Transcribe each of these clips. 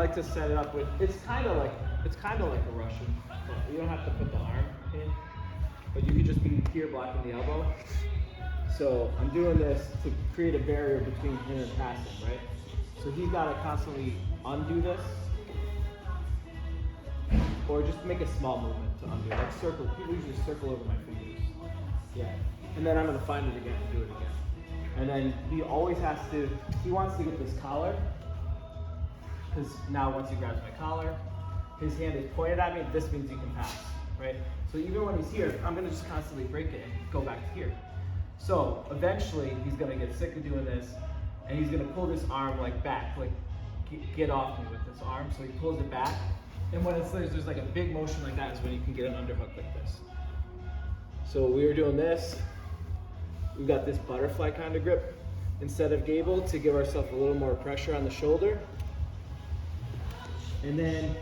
like to set it up with, it's kind of like a Russian, but you don't have to put the arm in, but you could just be here blocking the elbow. So I'm doing this to create a barrier between him and passing, right? So he's got to constantly undo this, or just make a small movement to undo. Like circle, people usually circle over my fingers. Yeah, and then I'm gonna find it again and do it again. And then he always has to, he wants to get this collar, because now once he grabs my collar, his hand is pointed at me, this means he can pass, right? So even when he's here, I'm gonna just constantly break it and go back to here. So eventually he's gonna get sick of doing this, and he's gonna pull this arm like back, like get off me with this arm. So he pulls it back, and when it's there's like a big motion like that is when you can get an underhook like this. So we were doing this. We've got this butterfly kind of grip instead of gable to give ourselves a little more pressure on the shoulder. And then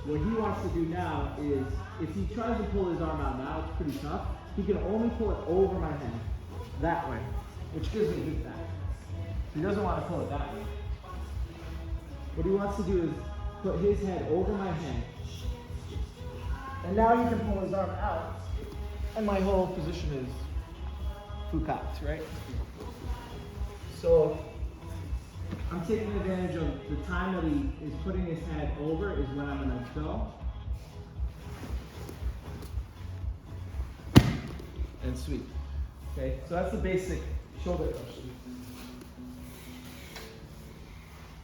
what he wants to do now is, if he tries to pull his arm out now, it's pretty tough. He can only pull it over my head, that way, which gives me his back. He doesn't want to pull it that way. What he wants to do is put his head over my head. And now he can pull his arm out, and my whole position is Foucault, right? So I'm taking advantage of the time that he is putting his head over is when I'm gonna go. And sweep. Okay, so that's the basic shoulder cushion.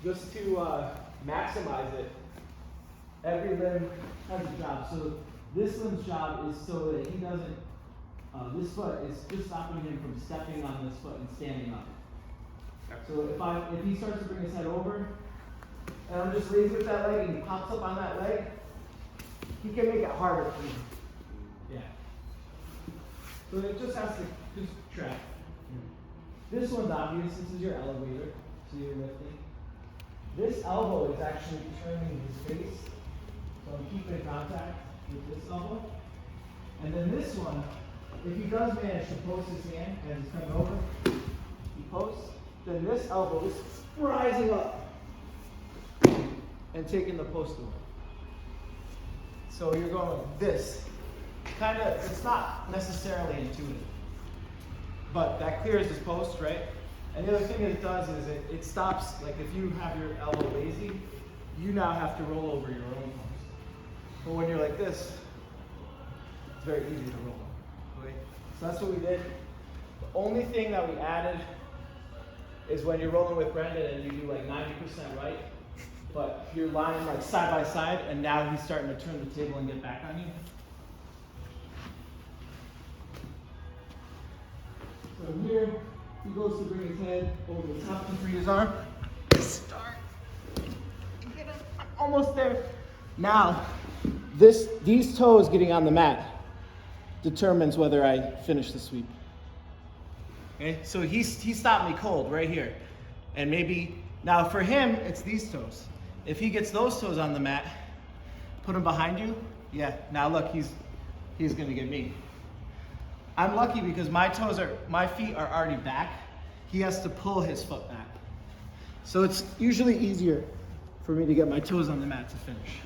Just to maximize it, every limb has a job. So this limb's job is so that he doesn't, this foot is just stopping him from stepping on this foot and standing up. So if he starts to bring his head over, and I'm just raising with that leg and he pops up on that leg, he can make it harder for me. Yeah. So it just has to just track. This one's obvious. This is your elevator. So you're lifting. This elbow is actually turning his face. So I'm keeping contact with this elbow. And then this one, if he does manage to post his hand as he's coming over, he posts, then this elbow is rising up and taking the post away. So you're going like this. Kind of, it's not necessarily intuitive, but that clears his post, right? And the other thing it does is it stops, like if you have your elbow lazy, you now have to roll over your own post. But when you're like this, it's very easy to roll over. Okay? So that's what we did. The only thing that we added is when you're rolling with Brendan and you do like 90% right, but you're lying like side by side, and now he's starting to turn the table and get back on you. So here, he goes to bring his head over the top and free his arm. Start. Get him. I'm almost there. Now, these toes getting on the mat determines whether I finish the sweep. Okay, so he stopped me cold right here. And maybe, now for him, it's these toes. If he gets those toes on the mat, put them behind you, yeah, now look, he's gonna get me. I'm lucky because my feet are already back. He has to pull his foot back. So it's usually easier for me to get my toes on the mat to finish.